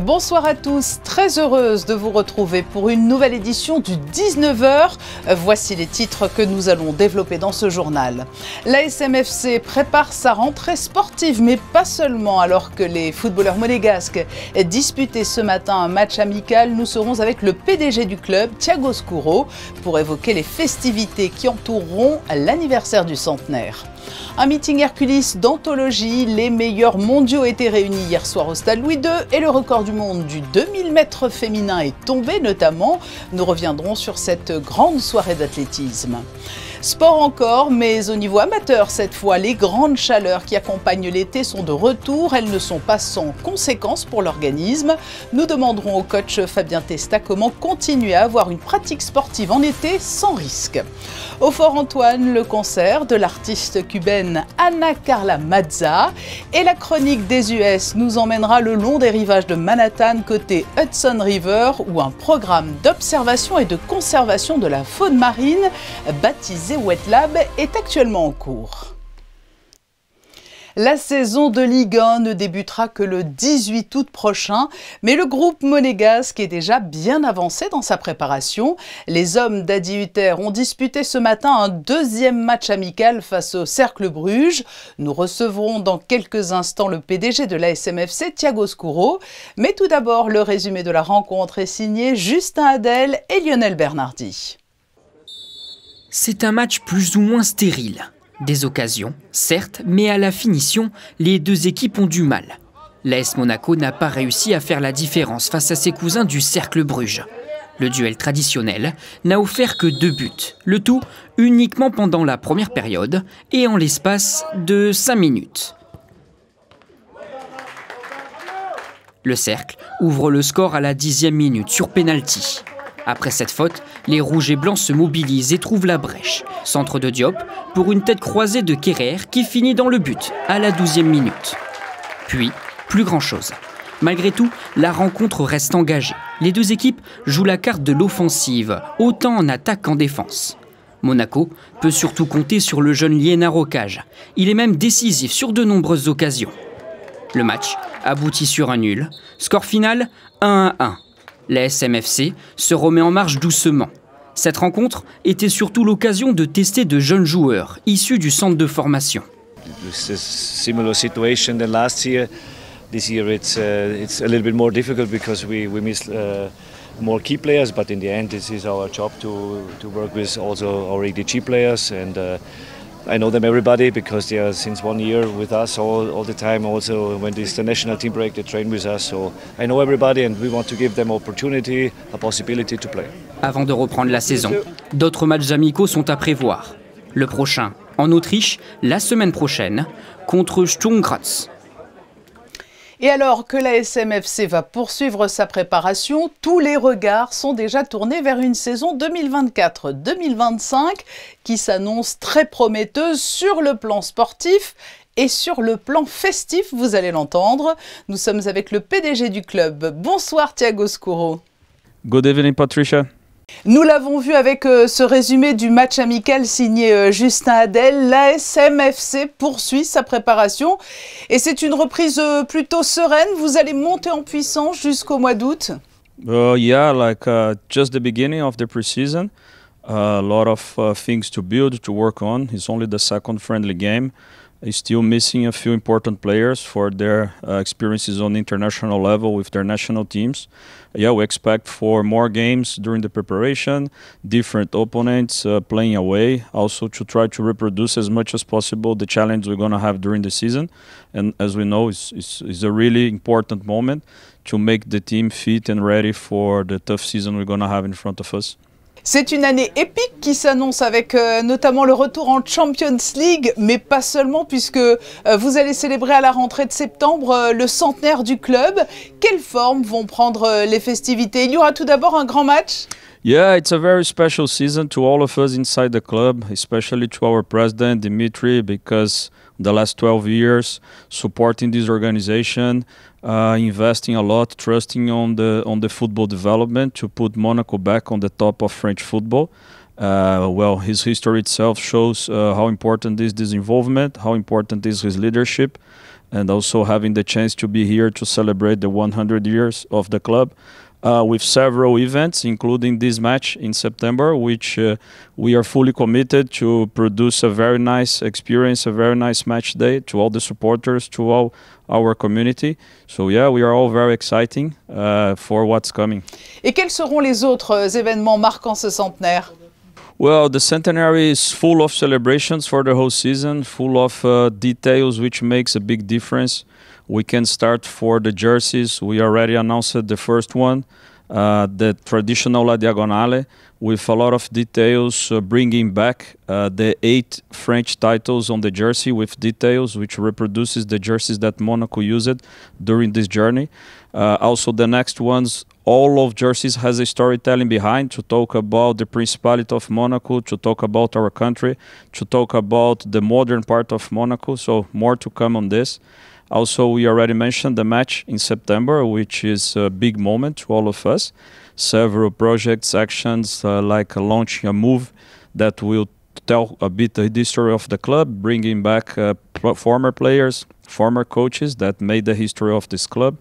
Bonsoir à tous, très heureuse de vous retrouver pour une nouvelle édition du 19h. Voici les titres que nous allons développer dans ce journal. L'ASM FC prépare sa rentrée sportive, mais pas seulement. Alors que les footballeurs monégasques disputaient ce matin un match amical, nous serons avec le PDG du club, Thiago Scuro, pour évoquer les festivités qui entoureront l'anniversaire du centenaire. Un meeting Hercules d'anthologie, les meilleurs mondiaux étaient réunis hier soir au stade Louis II et le record du monde du 2000 mètres féminin est tombé notamment. Nous reviendrons sur cette grande soirée d'athlétisme. Sport encore, mais au niveau amateur cette fois, les grandes chaleurs qui accompagnent l'été sont de retour. Elles ne sont pas sans conséquences pour l'organisme. Nous demanderons au coach Fabien Testa comment continuer à avoir une pratique sportive en été sans risque. Au Fort Antoine, le concert de l'artiste cubaine Ana Carla Mazza et la chronique des US nous emmènera le long des rivages de Manhattan côté Hudson River où un programme d'observation et de conservation de la faune marine baptisé Wet Lab est actuellement en cours. La saison de Ligue 1 ne débutera que le 18 août prochain, mais le groupe monégasque est déjà bien avancé dans sa préparation. Les hommes d'Adi Hutter ont disputé ce matin un deuxième match amical face au Cercle Bruges. Nous recevrons dans quelques instants le PDG de l'ASM FC, Thiago Scuro. Mais tout d'abord, le résumé de la rencontre est signé Justin Hadel et Lionel Bernardi. C'est un match plus ou moins stérile. Des occasions, certes, mais à la finition, les deux équipes ont du mal. L'AS Monaco n'a pas réussi à faire la différence face à ses cousins du Cercle Bruges. Le duel traditionnel n'a offert que 2 buts, le tout uniquement pendant la première période et en l'espace de 5 minutes. Le Cercle ouvre le score à la 10e minute sur pénalty. Après cette faute, les rouges et blancs se mobilisent et trouvent la brèche. Centre de Diop pour une tête croisée de Kerrer qui finit dans le but à la 12e minute. Puis, plus grand-chose. Malgré tout, la rencontre reste engagée. Les deux équipes jouent la carte de l'offensive, autant en attaque qu'en défense. Monaco peut surtout compter sur le jeune Liénard Rocage. Il est même décisif sur de nombreuses occasions. Le match aboutit sur un nul. Score final 1-1. L'ASM FC se remet en marche doucement. Cette rencontre était surtout l'occasion de tester de jeunes joueurs issus du centre de formation. It's a similar situation than last year. This year it's a little bit more difficult because we miss more key players, but in the end this is our job to work with also our EDG players and I know them everybody because they are since 1 year with us all the time. Also when it's the national team break they train with us, so I know everybody and we want to give them opportunity, a possibility to play. Avant de reprendre la saison, d'autres matchs amicaux sont à prévoir. Le prochain en Autriche, la semaine prochaine, contre Sturm Graz. Et alors que l'ASM FC va poursuivre sa préparation, tous les regards sont déjà tournés vers une saison 2024-2025 qui s'annonce très prometteuse sur le plan sportif et sur le plan festif, vous allez l'entendre. Nous sommes avec le PDG du club. Bonsoir Thiago Scuro. Good evening Patricia. Nous l'avons vu avec ce résumé du match amical signé Justin Hadel. L'ASM FC poursuit sa préparation et c'est une reprise plutôt sereine. Vous allez monter en puissance jusqu'au mois d'août. Yeah, like just the beginning of the preseason. A lot of things to build, to work on. It's only the second friendly game. It's still missing a few important players for their experiences on the international level with their national teams. Yeah, we expect for more games during the preparation, different opponents playing away, also to try to reproduce as much as possible the challenge we're going to have during the season. And as we know, it's a really important moment to make the team fit and ready for the tough season we're going to have in front of us. C'est une année épique qui s'annonce avec notamment le retour en Champions League, mais pas seulement puisque vous allez célébrer à la rentrée de septembre le centenaire du club. Quelle forme vont prendre les festivités? Il y aura tout d'abord un grand match? Yeah, it's a very special season to all of us inside the club, especially to our president, Dimitri, because the last 12 years supporting this organization, investing a lot, trusting on the football development to put Monaco back on the top of French football. Well, his history itself shows how important is this involvement, how important is his leadership. and also having the chance to be here to celebrate the 100 years of the club. With several events, including this match in September, which we are fully committed to produce a very nice experience, a very nice match day to all the supporters, to all our community. So yeah, we are all very exciting for what's coming. Et quels seront les autres événements marquant ce centenaire? Well, the centenary is full of celebrations for the whole season, full of details which makes a big difference. We can start for the jerseys. We already announced the first one, the traditional La Diagonale, with a lot of details, bringing back the 8 French titles on the jersey with details, which reproduces the jerseys that Monaco used during this journey. Also, the next ones, all of jerseys has a storytelling behind to talk about the Principality of Monaco, to talk about our country, to talk about the modern part of Monaco. So more to come on this. Also, we already mentioned the match in September, which is a big moment to all of us. Several projects, actions, like launching a move that will tell a bit the history of the club, bringing back former players, former coaches that made the history of this club.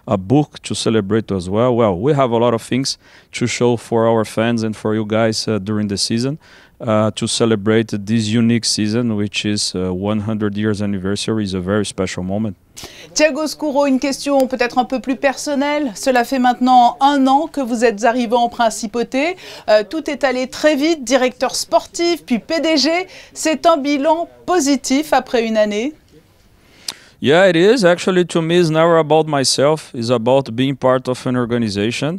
A book to celebrate as well. Well, we have a lot of things to show for our fans and for you guys during the season to celebrate this unique season, which is 100 years anniversary, is a very special moment. Thiago Scuro, une question peut-être un peu plus personnelle. Cela fait maintenant 1 an que vous êtes arrivé en principauté. Tout est allé très vite, directeur sportif, puis PDG. C'est un bilan positif après une année? Yeah, it is. Actually, to me, it's never about myself. It's about being part of an organization.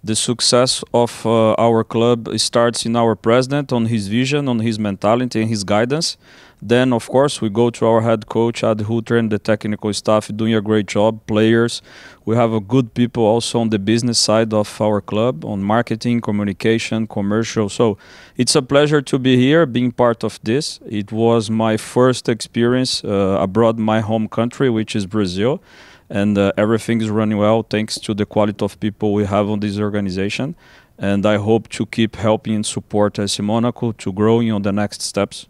The success of our club starts in our president, on his vision, on his mentality and his guidance. Then, of course, we go to our head coach, Ad Hutter, and the technical staff doing a great job, players. We have a good people also on the business side of our club, on marketing, communication, commercial. So it's a pleasure to be here, being part of this. It was my first experience abroad my home country, which is Brazil. And everything is running well thanks to the quality of people we have on this organization. And I hope to keep helping and support SC Monaco to growing on the next steps.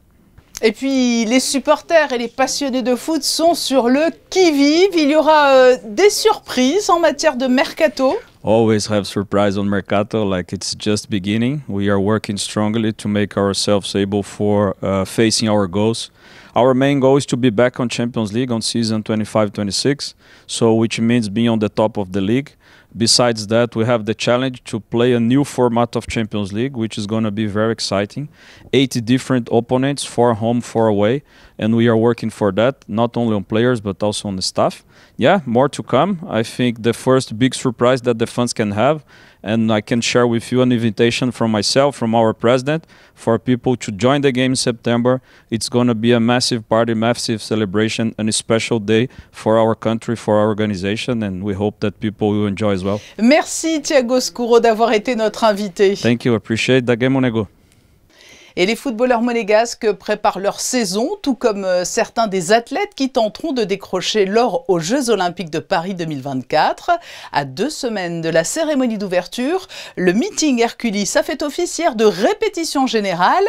Et puis, les supporters et les passionnés de foot sont sur le qui-vive. Il y aura des surprises en matière de mercato. Always have surprise on Mercato, like it's just beginning. We are working strongly to make ourselves able for facing our goals. Our main goal is to be back on Champions League on season 25-26, so which means being on the top of the league. Besides that, we have the challenge to play a new format of Champions League, which is going to be very exciting. 80 different opponents, 4 home, 4 away, and we are working for that, not only on players, but also on the staff. Yeah, more to come. I think the first big surprise that the fans can have, and I can share with you an invitation from myself, from our president, for people to join the game in September. It's going to be a massive party, massive celebration, and a special day for our country, for our organization, and we hope that people will enjoy as well. Merci Thiago Scuro d'avoir été notre invité. Thank you, appreciate the game Monego. Et les footballeurs monégasques préparent leur saison, tout comme certains des athlètes qui tenteront de décrocher l'or aux Jeux Olympiques de Paris 2024. À 2 semaines de la cérémonie d'ouverture, le meeting Hercules a fait office hier de répétition générale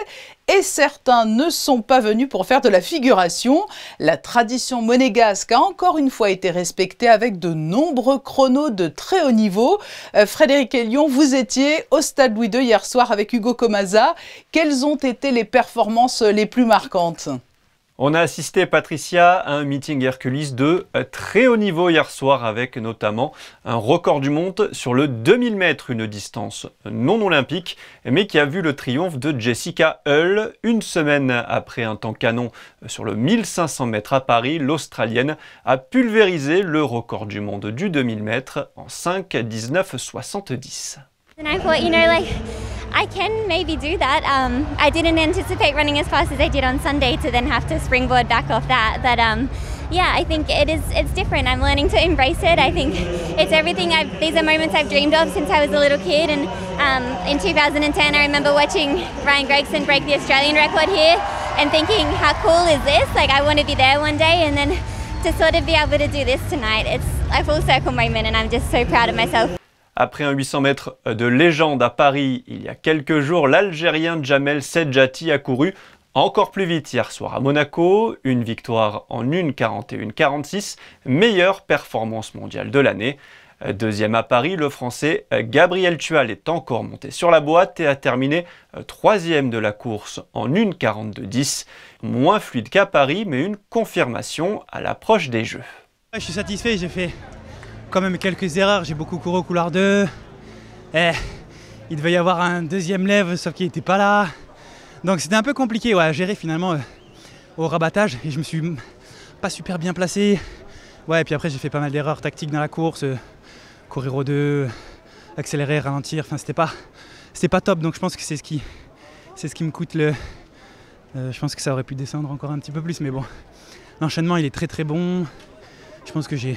et certains ne sont pas venus pour faire de la figuration. La tradition monégasque a encore une fois été respectée avec de nombreux chronos de très haut niveau. Frédéric Elion, vous étiez au Stade Louis II hier soir avec Hugo Comaza. Quelles ont été les performances les plus marquantes ? On a assisté, Patricia, à un meeting Hercules de très haut niveau hier soir avec notamment un record du monde sur le 2000 mètres, une distance non olympique, mais qui a vu le triomphe de Jessica Hull. Une semaine après un temps canon sur le 1500 mètres à Paris, l'Australienne a pulvérisé le record du monde du 2000 mètres en 5:19:70. And I thought, you know, like, I can maybe do that. I didn't anticipate running as fast as I did on Sunday to then have to springboard back off that. But yeah, I think it's different. I'm learning to embrace it. I think it's everything. These are moments I've dreamed of since I was a little kid. And in 2010, I remember watching Ryan Gregson break the Australian record here and thinking, how cool is this? Like, I want to be there one day. And then to sort of be able to do this tonight, it's a full circle moment, and I'm just so proud of myself. Après un 800 mètres de légende à Paris il y a quelques jours, l'Algérien Jamel Sedjati a couru Encore plus vite hier soir à Monaco, une victoire en 1:41:46, meilleure performance mondiale de l'année. Deuxième à Paris, le Français Gabriel Tual est encore monté sur la boîte et a terminé troisième de la course en 1:42:10. Moins fluide qu'à Paris, mais une confirmation à l'approche des Jeux. Je suis satisfait, j'ai fait quand même quelques erreurs, j'ai beaucoup couru au couloir 2. Il devait y avoir un deuxième lève, sauf qu'il n'était pas là. Donc c'était un peu compliqué à gérer finalement au rabattage et je me suis pas super bien placé. Ouais, et puis après j'ai fait pas mal d'erreurs tactiques dans la course, courir au 2, accélérer, ralentir, enfin c'était pas top, donc je pense que c'est ce qui me coûte le... je pense que ça aurait pu descendre encore un petit peu plus, mais bon, l'enchaînement il est très très bon. Je pense que j'ai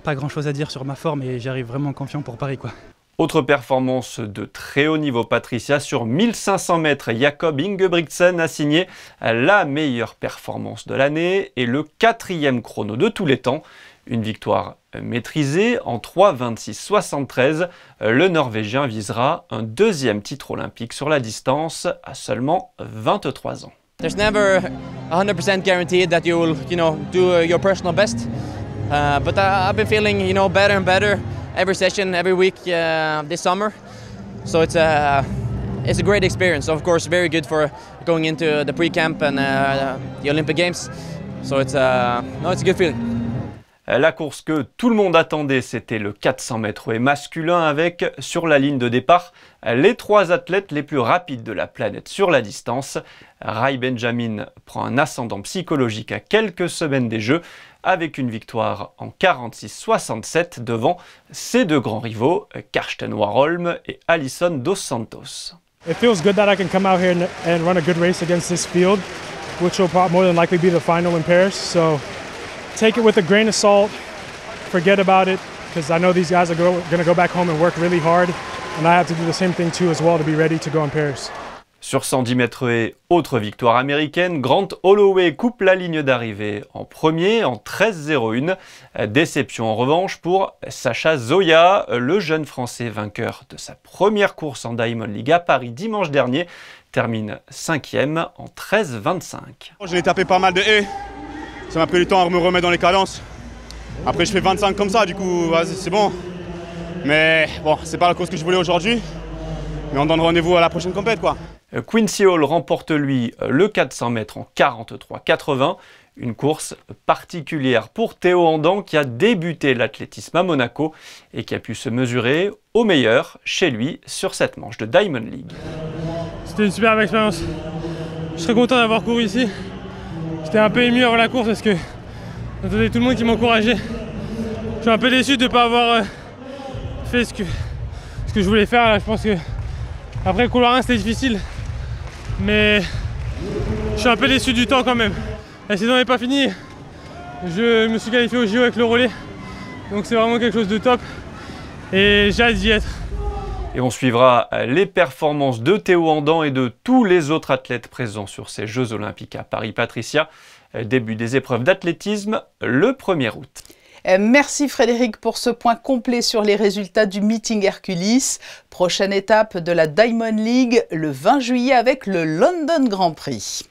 pas grand chose à dire sur ma forme et j'arrive vraiment confiant pour Paris, quoi. Autre performance de très haut niveau, Patricia, sur 1500 mètres, Jakob Ingebrigtsen a signé la meilleure performance de l'année et le 4e chrono de tous les temps. Une victoire maîtrisée en 3:26:73. Le Norvégien visera un deuxième titre olympique sur la distance à seulement 23 ans. There's never 100% guaranteed that you will, do your personal best. But I've been feeling, better and better every session, every week this summer. So it's a great experience. Of course, very good for going into the pre-camp and the Olympic Games. So it's a good feeling. La course que tout le monde attendait, c'était le 400 mètres haies masculin avec, sur la ligne de départ, les 3 athlètes les plus rapides de la planète sur la distance. Rai Benjamin prend un ascendant psychologique à quelques semaines des Jeux, avec une victoire en 46:67 devant ses deux grands rivaux, Karsten Warholm et Alisson dos Santos. It feels good that I can come out here and run a good race against this field, which will more than likely be the final in Paris. So take it with a grain of salt, forget about it, because I know these guys are going to go back home and work really hard, and I have to do the same thing too as well to be ready to go in Paris. Sur 110 mètres haies, autre victoire américaine, Grant Holloway coupe la ligne d'arrivée en premier en 13:01. Déception en revanche pour Sacha Zoya, le jeune Français vainqueur de sa première course en Diamond League à Paris dimanche dernier, termine 5e en 13:25. J'ai tapé pas mal de haies, ça m'a pris du temps à me remettre dans les cadences. Après je fais 25 comme ça, du coup c'est bon. Mais bon, c'est pas la course que je voulais aujourd'hui. Mais on donne rendez-vous à la prochaine compète, quoi. Quincy Hall remporte lui le 400 mètres en 43:80, une course particulière pour Théo Andan qui a débuté l'athlétisme à Monaco et qui a pu se mesurer au meilleur chez lui sur cette manche de Diamond League. C'était une superbe expérience. Je serais content d'avoir couru ici. J'étais un peu ému avant la course parce que j'entendais tout le monde qui m'encourageait. Je suis un peu déçu de ne pas avoir fait ce que je voulais faire. Là, je pense que après le couloir 1 c'était difficile, mais je suis un peu déçu du temps quand même. La saison n'est pas finie, je me suis qualifié au JO avec le relais, donc c'est vraiment quelque chose de top et j'ai hâte d'y être. Et on suivra les performances de Théo Andan et de tous les autres athlètes présents sur ces Jeux Olympiques à Paris, Patricia. Début des épreuves d'athlétisme le 1er août. Merci Frédéric pour ce point complet sur les résultats du meeting Hercules. Prochaine étape de la Diamond League le 20 juillet avec le London Grand Prix.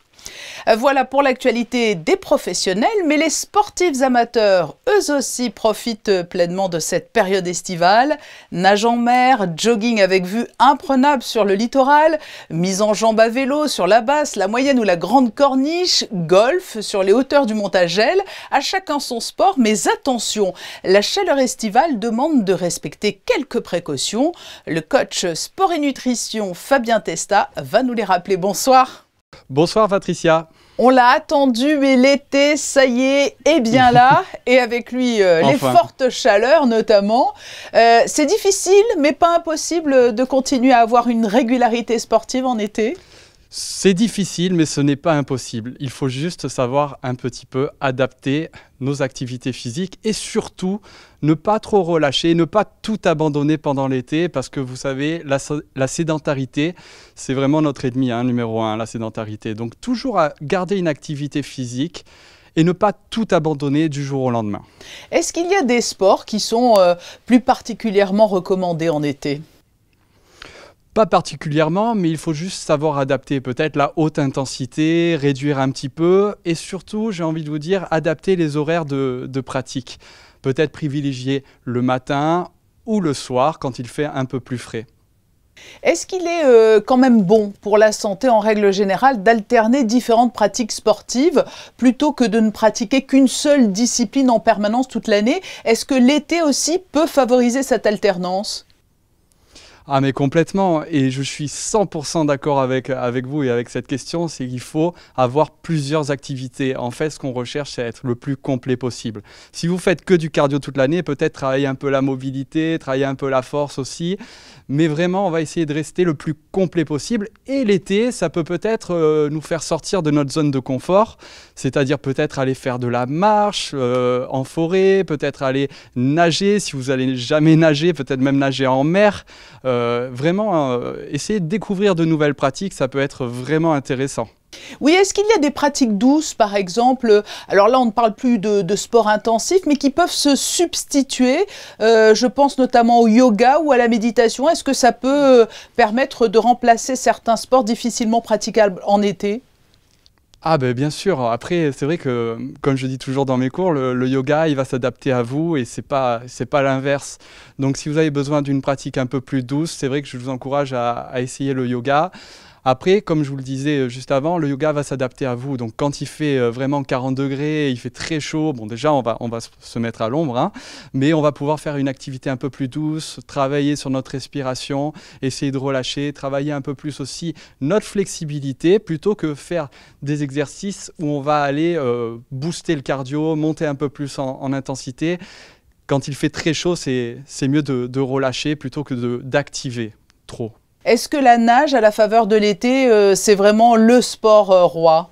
Voilà pour l'actualité des professionnels, mais les sportifs amateurs, eux aussi, profitent pleinement de cette période estivale. Nage en mer, jogging avec vue imprenable sur le littoral, mise en jambe à vélo sur la basse, la moyenne ou la grande corniche, golf sur les hauteurs du Montagel. À chacun son sport, mais attention, la chaleur estivale demande de respecter quelques précautions. Le coach sport et nutrition Fabien Testa va nous les rappeler. Bonsoir. Bonsoir Patricia. On l'a attendu, mais l'été, ça y est bien là. Et avec lui, les fortes chaleurs notamment. C'est difficile, mais pas impossible de continuer à avoir une régularité sportive en été. C'est difficile, mais ce n'est pas impossible. Il faut juste savoir un petit peu adapter nos activités physiques et surtout ne pas trop relâcher, ne pas tout abandonner pendant l'été parce que vous savez, la sédentarité, c'est vraiment notre ennemi numéro 1, la sédentarité. Donc toujours garder une activité physique et ne pas tout abandonner du jour au lendemain. Est-ce qu'il y a des sports qui sont plus particulièrement recommandés en été ? Pas particulièrement, mais il faut juste savoir adapter peut-être la haute intensité, réduire un petit peu et surtout, j'ai envie de vous dire, adapter les horaires de pratique. Peut-être privilégier le matin ou le soir quand il fait un peu plus frais. Est-ce qu'il est quand même bon pour la santé en règle générale d'alterner différentes pratiques sportives plutôt que de ne pratiquer qu'une seule discipline en permanence toute l'année? Est-ce que l'été aussi peut favoriser cette alternance? Ah mais complètement, et je suis 100% d'accord avec vous et avec cette question, c'est qu'il faut avoir plusieurs activités. En fait, ce qu'on recherche, c'est être le plus complet possible. Si vous faites que du cardio toute l'année, peut-être travailler un peu la mobilité, travailler un peu la force aussi, mais vraiment, on va essayer de rester le plus complet possible. Et l'été, ça peut peut-être nous faire sortir de notre zone de confort, c'est-à-dire peut-être aller faire de la marche en forêt, peut-être aller nager, si vous n'allez jamais nager, peut-être même nager en mer. Vraiment, essayer de découvrir de nouvelles pratiques, ça peut être vraiment intéressant. Oui, est-ce qu'il y a des pratiques douces, par exemple, alors là on ne parle plus de sport intensif, mais qui peuvent se substituer, je pense notamment au yoga ou à la méditation. Est-ce que ça peut permettre de remplacer certains sports difficilement praticables en été ? Ah ben bien sûr, après c'est vrai que comme je dis toujours dans mes cours, le yoga il va s'adapter à vous et c'est pas l'inverse. Donc si vous avez besoin d'une pratique un peu plus douce, c'est vrai que je vous encourage à essayer le yoga. Après, comme je vous le disais juste avant, le yoga va s'adapter à vous. Donc quand il fait vraiment 40 degrés, il fait très chaud, bon déjà on va se mettre à l'ombre, hein, mais on va pouvoir faire une activité un peu plus douce, travailler sur notre respiration, essayer de relâcher, travailler un peu plus aussi notre flexibilité, plutôt que faire des exercices où on va aller booster le cardio, monter un peu plus en intensité. Quand il fait très chaud, c'est mieux de relâcher plutôt que d'activer trop. Est-ce que la nage, à la faveur de l'été, c'est vraiment le sport roi ?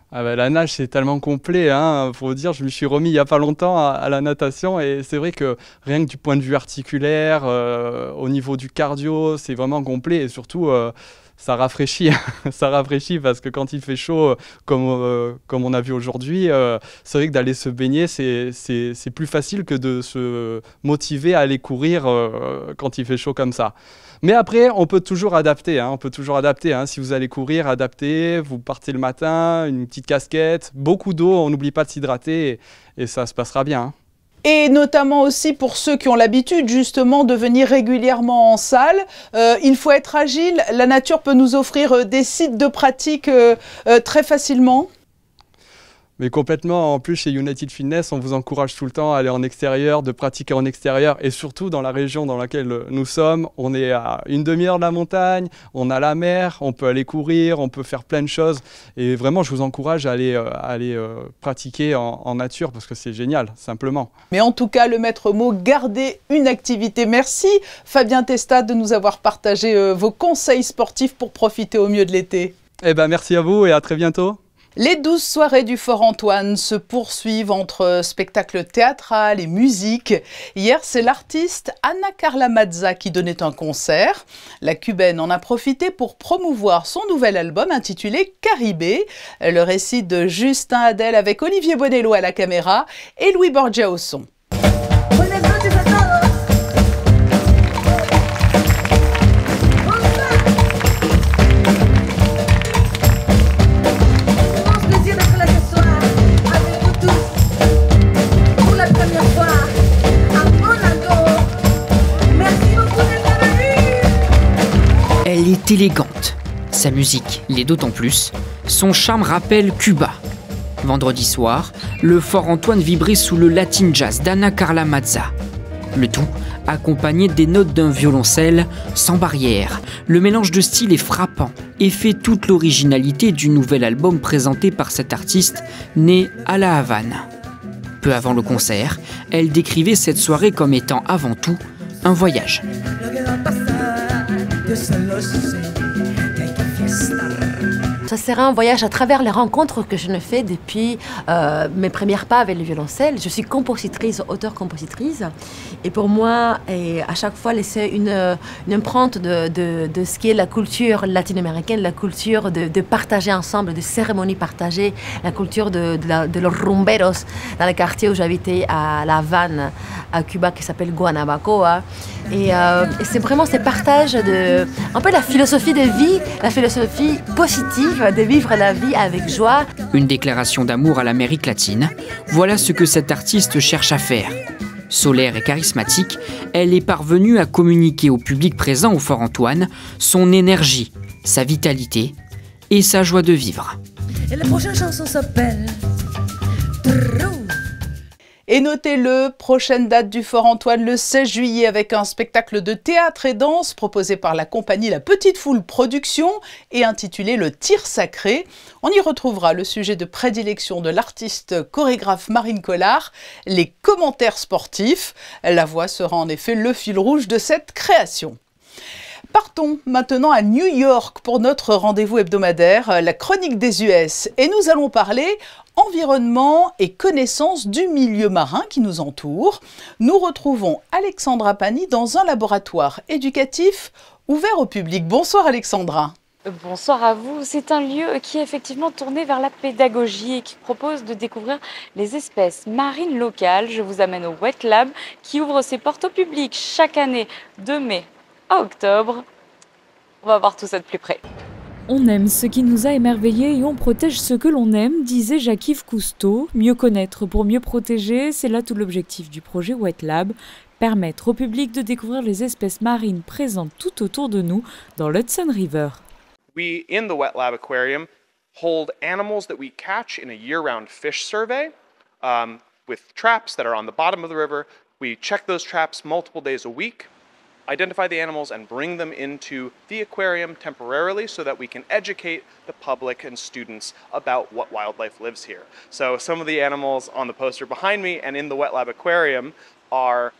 Ah ben, la nage, c'est tellement complet. Hein. Faut dire, je me suis remis il n'y a pas longtemps à la natation et c'est vrai que rien que du point de vue articulaire, au niveau du cardio, c'est vraiment complet et surtout, ça rafraîchit. Ça rafraîchit parce que quand il fait chaud, comme on a vu aujourd'hui, c'est vrai que d'aller se baigner, c'est plus facile que de se motiver à aller courir quand il fait chaud comme ça. Mais après, on peut toujours adapter. Hein, Si vous allez courir, adaptez. Vous partez le matin, une petite casquette, beaucoup d'eau. On n'oublie pas de s'hydrater et ça se passera bien. Hein. Et notamment aussi pour ceux qui ont l'habitude justement de venir régulièrement en salle, il faut être agile. La nature peut nous offrir des sites de pratique très facilement. Mais complètement, en plus chez United Fitness, on vous encourage tout le temps à aller en extérieur, de pratiquer en extérieur et surtout dans la région dans laquelle nous sommes, on est à une demi-heure de la montagne, on a la mer, on peut aller courir, on peut faire plein de choses et vraiment je vous encourage à aller pratiquer en nature parce que c'est génial, simplement. Mais en tout cas, le maître mot, gardez une activité. Merci Fabien Testa de nous avoir partagé vos conseils sportifs pour profiter au mieux de l'été. Eh ben merci à vous et à très bientôt. Les 12 soirées du Fort Antoine se poursuivent entre spectacles théâtrales et musique. Hier, c'est l'artiste Ana Carla Mazza qui donnait un concert. La Cubaine en a profité pour promouvoir son nouvel album intitulé Caribé. Le récit de Justin Adel avec Olivier Bonello à la caméra et Louis Borgia au son. Elle est élégante. Sa musique l'est d'autant plus. Son charme rappelle Cuba. Vendredi soir, le Fort Antoine vibrait sous le Latin Jazz d'Ana Carla Mazza. Le tout accompagné des notes d'un violoncelle sans barrière. Le mélange de styles est frappant et fait toute l'originalité du nouvel album présenté par cet artiste né à La Havane. Peu avant le concert, elle décrivait cette soirée comme étant avant tout un voyage. Ça sera un voyage à travers les rencontres que je ne fais depuis mes premiers pas avec le violoncelle. Je suis compositrice, auteure-compositrice. Et pour moi, à chaque fois, laisser une empreinte de ce qui est la culture latino-américaine, la culture de partager ensemble, de cérémonies partagées, la culture de los rumberos dans le quartier où j'habitais à La Havane, à Cuba, qui s'appelle Guanabacoa. Et c'est vraiment ce partage un peu la philosophie de vie, la philosophie positive de vivre la vie avec joie. Une déclaration d'amour à l'Amérique latine, voilà ce que cette artiste cherche à faire. Solaire et charismatique, elle est parvenue à communiquer au public présent au Fort Antoine son énergie, sa vitalité et sa joie de vivre. Et la prochaine chanson s'appelle... Et notez-le, prochaine date du Fort Antoine le 16 juillet avec un spectacle de théâtre et danse proposé par la compagnie La Petite Foule Productions et intitulé Le Tir Sacré. On y retrouvera le sujet de prédilection de l'artiste chorégraphe Marine Collard, les commentaires sportifs. La voix sera en effet le fil rouge de cette création. Partons maintenant à New York pour notre rendez-vous hebdomadaire, la chronique des US. Et nous allons parler environnement et connaissance du milieu marin qui nous entoure. Nous retrouvons Alexandra Pani dans un laboratoire éducatif ouvert au public. Bonsoir Alexandra. Bonsoir à vous. C'est un lieu qui est effectivement tourné vers la pédagogie et qui propose de découvrir les espèces marines locales. Je vous amène au Wet Lab qui ouvre ses portes au public chaque année de mai à octobre. On va voir tout ça de plus près. On aime ce qui nous a émerveillés et on protège ce que l'on aime, disait Jacques-Yves Cousteau. Mieux connaître pour mieux protéger, c'est là tout l'objectif du projet Wet Lab, permettre au public de découvrir les espèces marines présentes tout autour de nous dans l'Hudson River. We, in the Wet Lab Aquarium, hold animals that we catch in a year-round fish survey with traps that are on the bottom of the river. We check those traps multiple days a week, identify the animals and bring them into the aquarium temporarily so that we can educate the public and students about what wildlife lives here. So some of the animals on the poster behind me and in the Wet Lab Aquarium are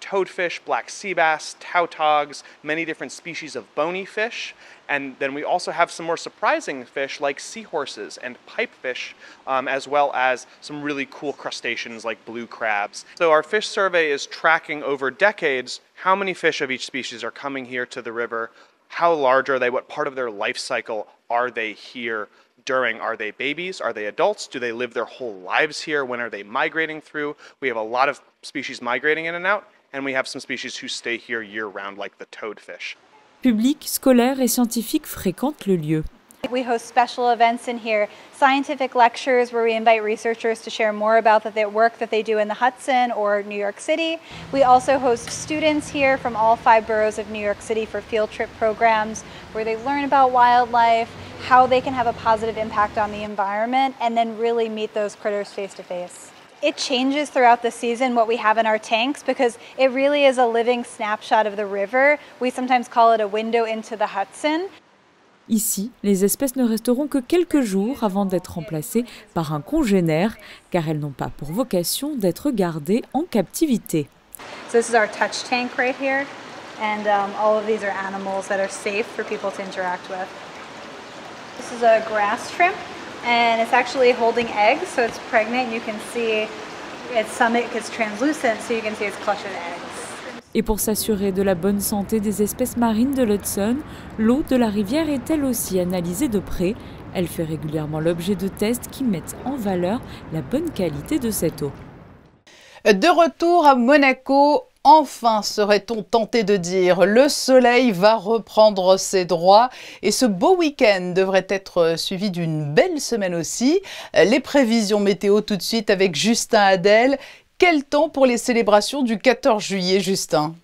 toadfish, black sea bass, tautogs, many different species of bony fish. And then we also have some more surprising fish like seahorses and pipefish, as well as some really cool crustaceans like blue crabs. So our fish survey is tracking over decades how many fish of each species are coming here to the river, how large are they, what part of their life cycle are they here during? Are they babies? Are they adults? Do they live their whole lives here? When are they migrating through? We have a lot of species migrating in and out, and we have some species who stay here year-round like the toadfish. Public, scolaire et scientifique fréquentent le lieu. We host special events in here, scientific lectures where we invite researchers to share more about the work that they do in the Hudson or New York City. We also host students here from all 5 boroughs of New York City for field trip programs where they learn about wildlife, how they can have a positive impact on the environment, and then really meet those critters face to face. It changes throughout the season what we have in our tanks because it really is a living snapshot of the river. We sometimes call it a window into the Hudson. Ici, les espèces ne resteront que quelques jours avant d'être remplacées par un congénère, car elles n'ont pas pour vocation d'être gardées en captivité. So this is our touch tank right here, and all of these are animals that are safe for people to interact with. This is a grass shrimp, and it's actually holding eggs, so it's pregnant. You can see its stomach is translucent, so you can see its clutch of eggs. Et pour s'assurer de la bonne santé des espèces marines de l'Hudson, l'eau de la rivière est elle aussi analysée de près. Elle fait régulièrement l'objet de tests qui mettent en valeur la bonne qualité de cette eau. De retour à Monaco, enfin serait-on tenté de dire, le soleil va reprendre ses droits et ce beau week-end devrait être suivi d'une belle semaine aussi. Les prévisions météo tout de suite avec Justin Adel. Quel temps pour les célébrations du 14 juillet, Justin ?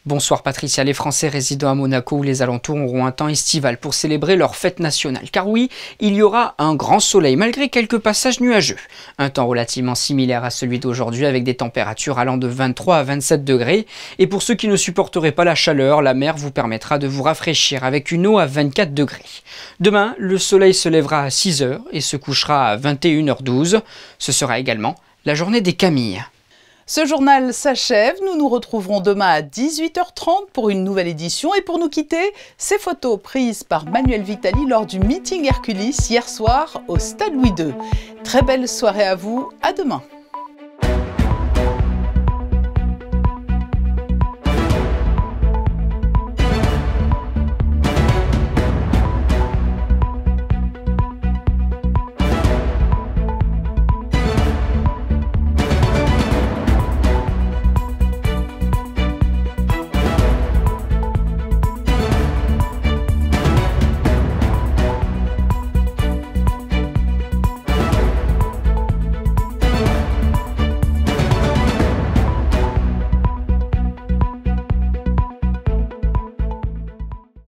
Bonsoir Patricia, les Français résidant à Monaco ou les alentours auront un temps estival pour célébrer leur fête nationale. Car oui, il y aura un grand soleil malgré quelques passages nuageux. Un temps relativement similaire à celui d'aujourd'hui avec des températures allant de 23 à 27 degrés. Et pour ceux qui ne supporteraient pas la chaleur, la mer vous permettra de vous rafraîchir avec une eau à 24 degrés. Demain, le soleil se lèvera à 6h et se couchera à 21h12. Ce sera également la journée des Camilles. Ce journal s'achève, nous nous retrouverons demain à 18h30 pour une nouvelle édition et pour nous quitter, ces photos prises par Manuel Vitali lors du meeting Herculis hier soir au Stade Louis II. Très belle soirée à vous, à demain.